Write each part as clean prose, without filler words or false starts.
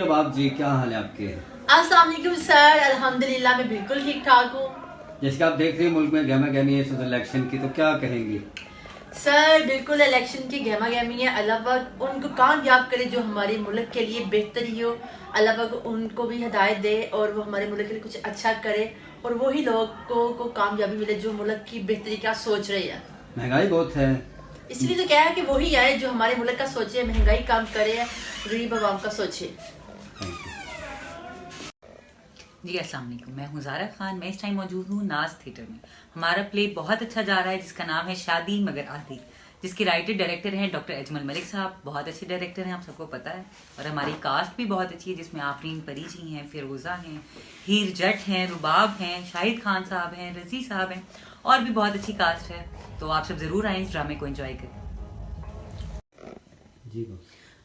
रबाब जी, क्या हाल है आपके? अस्सलाम वालेकुम सर, अल्हम्दुलिल्लाह मैं बिल्कुल ठीक ठाक हूँ। जैसे आप देख रहे हैं मुल्क में गहमा गहमी है इस इलेक्शन की, तो क्या कहेंगी? सर बिल्कुल इलेक्शन की गहमा गहमी है। अल्लाह पाक उनको कामयाब करे जो हमारे मुल्क के लिए बेहतरी हो। अल्लाह पाक उनको भी हिदायत दे और वो हमारे मुल्क के लिए कुछ अच्छा करे और वही लोगों को कामयाबी मिले जो मुल्क की बेहतरी का सोच रहे हैं। महंगाई बहुत है। इसलिए तो क्या है कि वही आए जो हमारे मुल्क का सोचे, महंगाई काम करे, गरीब आवाम का सोचे। जी अस्सलाम वालेकुम, मैं हूँ ज़ारा खान। मैं इस टाइम मौजूद हूँ नाज थिएटर में। हमारा प्ले बहुत अच्छा जा रहा है जिसका नाम है शादी मगर आधी, जिसके राइटर डायरेक्टर हैं डॉक्टर अजमल मलिक साहब। बहुत अच्छे डायरेक्टर हैं, आप सबको पता है। और हमारी कास्ट भी बहुत अच्छी है जिसमें आफरीन परी जी हैं, फिरोज़ा हैं, हीर जट हैं, रुबाब हैं, शाहिद खान साहब हैं, रज़ी साहब हैं, और भी बहुत अच्छी कास्ट है। तो आप सब ज़रूर आएँ इस ड्रामे को एंजॉय करें। जी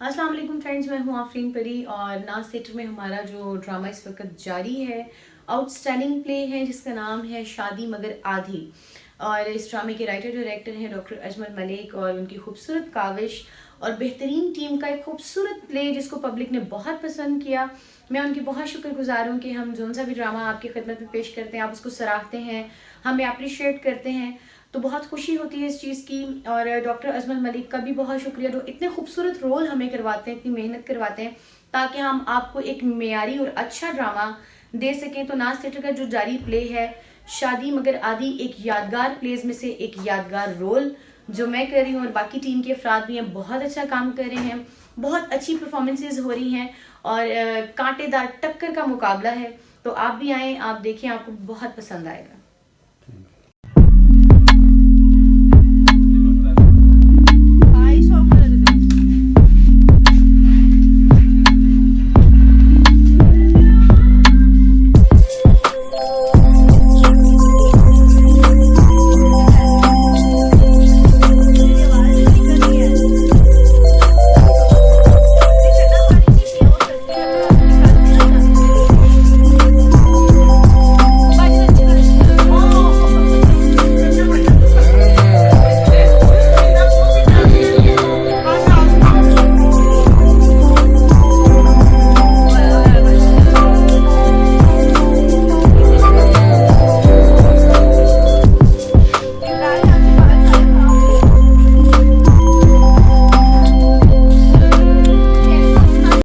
अस्सलाम वालेकुम फ्रेंड्स, मैं हूँ आफरीन परी और नाज थिएटर में हमारा जो ड्रामा इस वक्त जारी है, आउटस्टैंडिंग प्ले है जिसका नाम है शादी मगर आधी। और इस ड्रामे के राइटर डायरेक्टर हैं डॉक्टर अजमल मलिक और उनकी खूबसूरत काविश और बेहतरीन टीम का एक खूबसूरत प्ले जिसको पब्लिक ने बहुत पसंद किया। मैं उनकी बहुत शुक्रगुजार हूँ कि हम जो सा भी ड्रामा आपकी खिदमत में पेश करते हैं आप उसको सराहते हैं, हमें अप्रिशिएट करते हैं, तो बहुत खुशी होती है इस चीज़ की। और डॉक्टर अजमल मलिक का भी बहुत शुक्रिया जो इतने खूबसूरत रोल हमें करवाते हैं, इतनी मेहनत करवाते हैं ताकि हम आपको एक मेयारी और अच्छा ड्रामा दे सकें। तो नाज थिएटर का जो जारी प्ले है शादी मगर आधी, एक यादगार प्लेज में से एक यादगार रोल जो मैं कर रही हूँ और बाकी टीम के अफराद भी हैं, बहुत अच्छा काम कर रहे हैं, बहुत अच्छी परफॉर्मेंसेज हो रही हैं और कांटेदार टक्कर का मुकाबला है। तो आप भी आएँ, आप देखें, आपको बहुत पसंद आएगा।